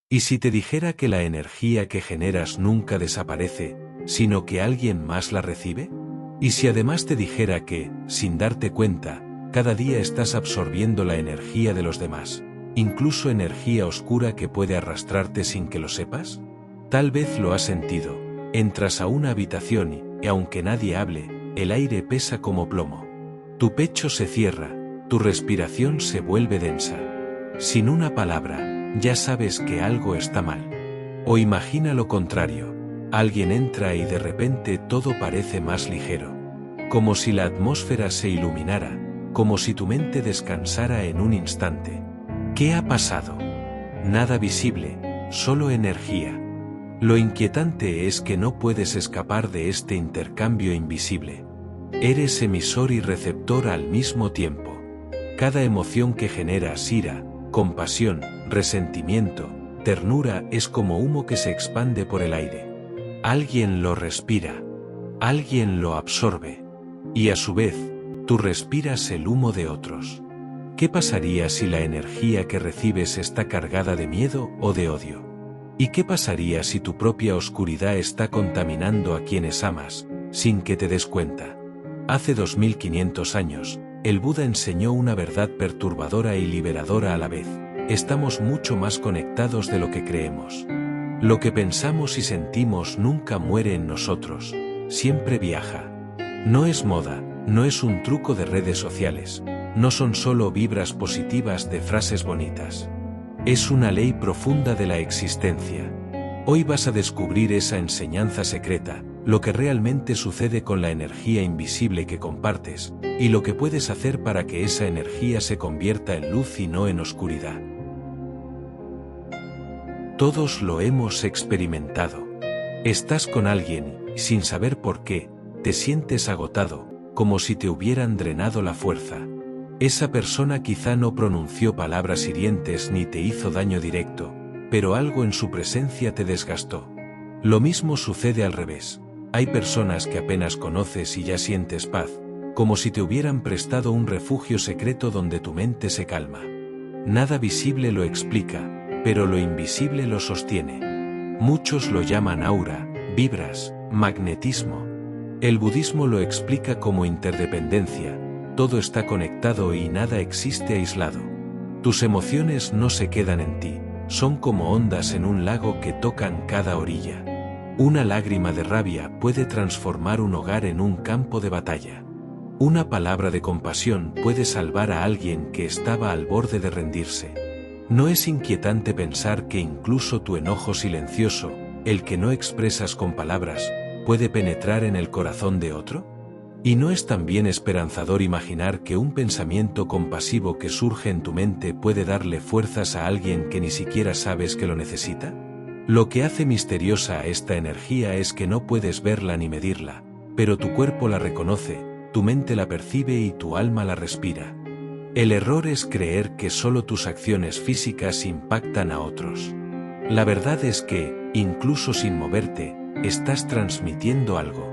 ¿Y si te dijera que la energía que generas nunca desaparece, sino que alguien más la recibe? ¿Y si además te dijera que, sin darte cuenta, cada día estás absorbiendo la energía de los demás, incluso energía oscura que puede arrastrarte sin que lo sepas? Tal vez lo has sentido. Entras a una habitación y, aunque nadie hable, el aire pesa como plomo. Tu pecho se cierra, tu respiración se vuelve densa. Sin una palabra, ya sabes que algo está mal. O imagina lo contrario. Alguien entra y de repente todo parece más ligero. Como si la atmósfera se iluminara, como si tu mente descansara en un instante. ¿Qué ha pasado? Nada visible, solo energía. Lo inquietante es que no puedes escapar de este intercambio invisible. Eres emisor y receptor al mismo tiempo. Cada emoción que generas, ira, compasión, resentimiento, ternura, es como humo que se expande por el aire. Alguien lo respira. Alguien lo absorbe. Y a su vez, tú respiras el humo de otros. ¿Qué pasaría si la energía que recibes está cargada de miedo o de odio? ¿Y qué pasaría si tu propia oscuridad está contaminando a quienes amas, sin que te des cuenta? Hace 2500 años, el Buda enseñó una verdad perturbadora y liberadora a la vez. Estamos mucho más conectados de lo que creemos. Lo que pensamos y sentimos nunca muere en nosotros, siempre viaja. No es moda, no es un truco de redes sociales, no son solo vibras positivas de frases bonitas. Es una ley profunda de la existencia. Hoy vas a descubrir esa enseñanza secreta, lo que realmente sucede con la energía invisible que compartes, y lo que puedes hacer para que esa energía se convierta en luz y no en oscuridad. Todos lo hemos experimentado. Estás con alguien, y sin saber por qué, te sientes agotado, como si te hubieran drenado la fuerza. Esa persona quizá no pronunció palabras hirientes ni te hizo daño directo, pero algo en su presencia te desgastó. Lo mismo sucede al revés. Hay personas que apenas conoces y ya sientes paz, como si te hubieran prestado un refugio secreto donde tu mente se calma. Nada visible lo explica, pero lo invisible lo sostiene. Muchos lo llaman aura, vibras, magnetismo. El budismo lo explica como interdependencia. Todo está conectado y nada existe aislado. Tus emociones no se quedan en ti, son como ondas en un lago que tocan cada orilla. Una lágrima de rabia puede transformar un hogar en un campo de batalla. Una palabra de compasión puede salvar a alguien que estaba al borde de rendirse. ¿No es inquietante pensar que incluso tu enojo silencioso, el que no expresas con palabras, puede penetrar en el corazón de otro? ¿Y no es también esperanzador imaginar que un pensamiento compasivo que surge en tu mente puede darle fuerzas a alguien que ni siquiera sabes que lo necesita? Lo que hace misteriosa a esta energía es que no puedes verla ni medirla, pero tu cuerpo la reconoce, tu mente la percibe y tu alma la respira. El error es creer que solo tus acciones físicas impactan a otros. La verdad es que, incluso sin moverte, estás transmitiendo algo.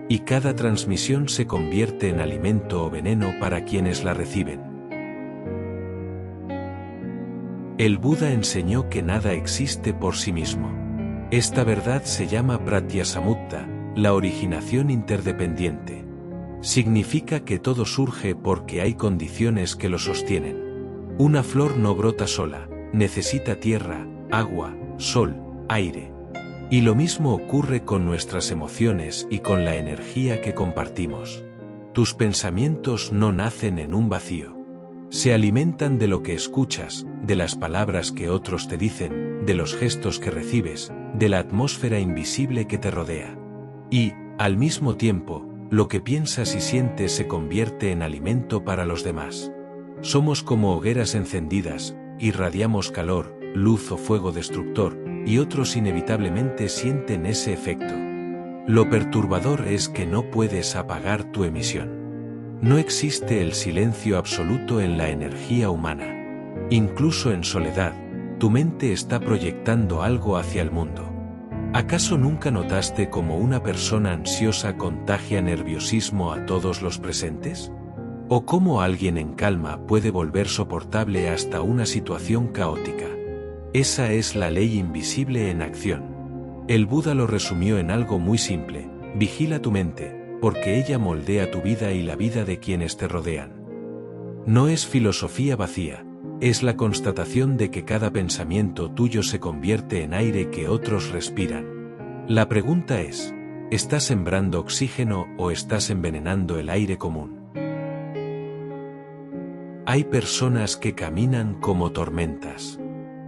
Y cada transmisión se convierte en alimento o veneno para quienes la reciben. El Buda enseñó que nada existe por sí mismo. Esta verdad se llama Pratyasamutta, la originación interdependiente. Significa que todo surge porque hay condiciones que lo sostienen. Una flor no brota sola, necesita tierra, agua, sol, aire. Y lo mismo ocurre con nuestras emociones y con la energía que compartimos. Tus pensamientos no nacen en un vacío. Se alimentan de lo que escuchas, de las palabras que otros te dicen, de los gestos que recibes, de la atmósfera invisible que te rodea. Y, al mismo tiempo, lo que piensas y sientes se convierte en alimento para los demás. Somos como hogueras encendidas, irradiamos calor, luz o fuego destructor, y otros inevitablemente sienten ese efecto. Lo perturbador es que no puedes apagar tu emisión. No existe el silencio absoluto en la energía humana. Incluso en soledad, tu mente está proyectando algo hacia el mundo. ¿Acaso nunca notaste cómo una persona ansiosa contagia nerviosismo a todos los presentes? ¿O cómo alguien en calma puede volver soportable hasta una situación caótica? Esa es la ley invisible en acción. El Buda lo resumió en algo muy simple: vigila tu mente, porque ella moldea tu vida y la vida de quienes te rodean. No es filosofía vacía, es la constatación de que cada pensamiento tuyo se convierte en aire que otros respiran. La pregunta es: ¿estás sembrando oxígeno o estás envenenando el aire común? Hay personas que caminan como tormentas.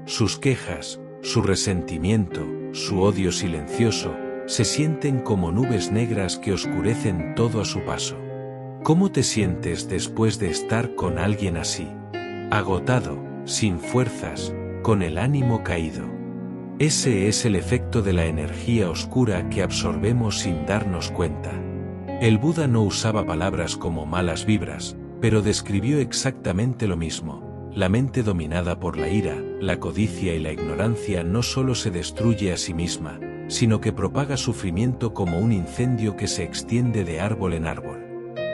Sus quejas, su resentimiento, su odio silencioso, se sienten como nubes negras que oscurecen todo a su paso. ¿Cómo te sientes después de estar con alguien así? Agotado, sin fuerzas, con el ánimo caído. Ese es el efecto de la energía oscura que absorbemos sin darnos cuenta. El Buda no usaba palabras como malas vibras, pero describió exactamente lo mismo. La mente dominada por la ira, la codicia y la ignorancia no solo se destruye a sí misma, sino que propaga sufrimiento como un incendio que se extiende de árbol en árbol.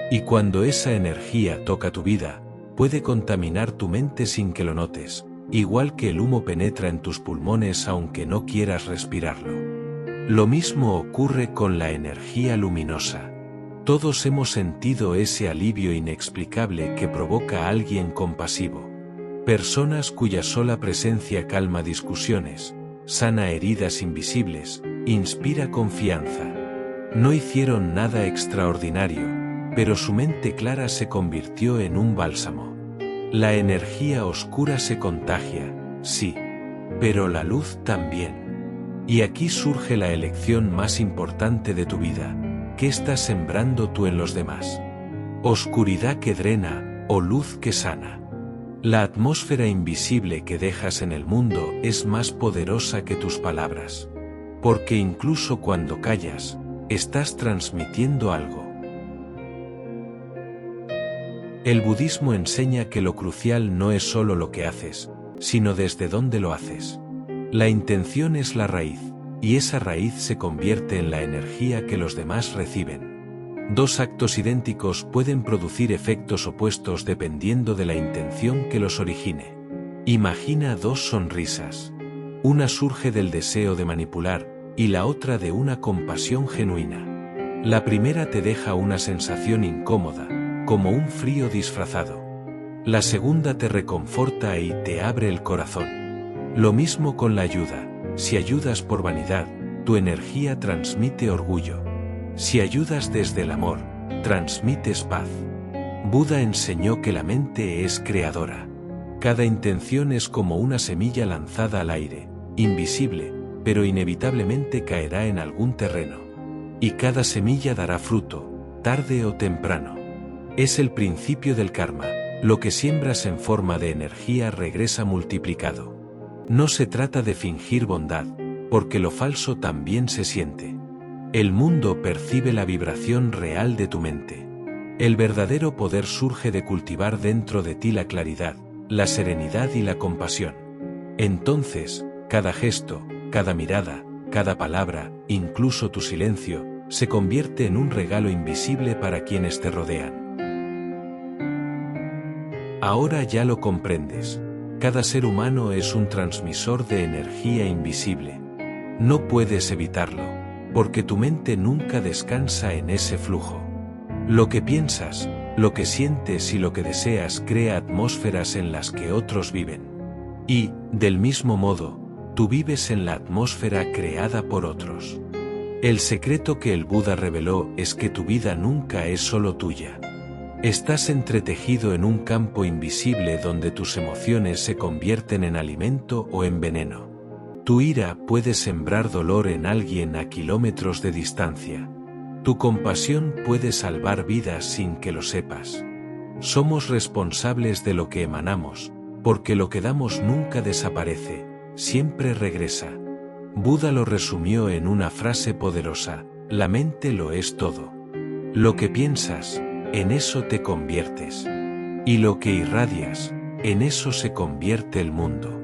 Y cuando esa energía toca tu vida, puede contaminar tu mente sin que lo notes, igual que el humo penetra en tus pulmones aunque no quieras respirarlo. Lo mismo ocurre con la energía luminosa. Todos hemos sentido ese alivio inexplicable que provoca a alguien compasivo. Personas cuya sola presencia calma discusiones, sana heridas invisibles, inspira confianza. No hicieron nada extraordinario, pero su mente clara se convirtió en un bálsamo. La energía oscura se contagia, sí, pero la luz también. Y aquí surge la elección más importante de tu vida: ¿qué estás sembrando tú en los demás? ¿Oscuridad que drena o luz que sana? La atmósfera invisible que dejas en el mundo es más poderosa que tus palabras. Porque incluso cuando callas, estás transmitiendo algo. El budismo enseña que lo crucial no es solo lo que haces, sino desde dónde lo haces. La intención es la raíz, y esa raíz se convierte en la energía que los demás reciben. Dos actos idénticos pueden producir efectos opuestos dependiendo de la intención que los origine. Imagina dos sonrisas. Una surge del deseo de manipular, y la otra de una compasión genuina. La primera te deja una sensación incómoda, como un frío disfrazado. La segunda te reconforta y te abre el corazón. Lo mismo con la ayuda. Si ayudas por vanidad, tu energía transmite orgullo. Si ayudas desde el amor, transmites paz. Buda enseñó que la mente es creadora. Cada intención es como una semilla lanzada al aire, invisible, pero inevitablemente caerá en algún terreno. Y cada semilla dará fruto, tarde o temprano. Es el principio del karma: lo que siembras en forma de energía regresa multiplicado. No se trata de fingir bondad, porque lo falso también se siente. El mundo percibe la vibración real de tu mente. El verdadero poder surge de cultivar dentro de ti la claridad, la serenidad y la compasión. Entonces, cada gesto, cada mirada, cada palabra, incluso tu silencio, se convierte en un regalo invisible para quienes te rodean. Ahora ya lo comprendes. Cada ser humano es un transmisor de energía invisible. No puedes evitarlo, porque tu mente nunca descansa en ese flujo. Lo que piensas, lo que sientes y lo que deseas crea atmósferas en las que otros viven. Y, del mismo modo, tú vives en la atmósfera creada por otros. El secreto que el Buda reveló es que tu vida nunca es solo tuya. Estás entretejido en un campo invisible donde tus emociones se convierten en alimento o en veneno. Tu ira puede sembrar dolor en alguien a kilómetros de distancia. Tu compasión puede salvar vidas sin que lo sepas. Somos responsables de lo que emanamos, porque lo que damos nunca desaparece, siempre regresa. Buda lo resumió en una frase poderosa: la mente lo es todo. Lo que piensas, en eso te conviertes. Y lo que irradias, en eso se convierte el mundo.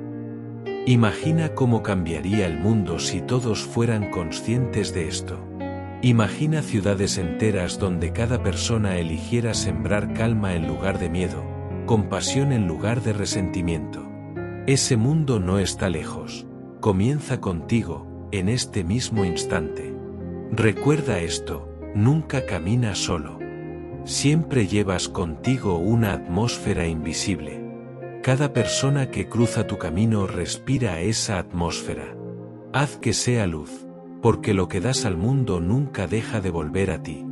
Imagina cómo cambiaría el mundo si todos fueran conscientes de esto. Imagina ciudades enteras donde cada persona eligiera sembrar calma en lugar de miedo, compasión en lugar de resentimiento. Ese mundo no está lejos. Comienza contigo, en este mismo instante. Recuerda esto, nunca caminas solo. Siempre llevas contigo una atmósfera invisible. Cada persona que cruza tu camino respira esa atmósfera. Haz que sea luz, porque lo que das al mundo nunca deja de volver a ti.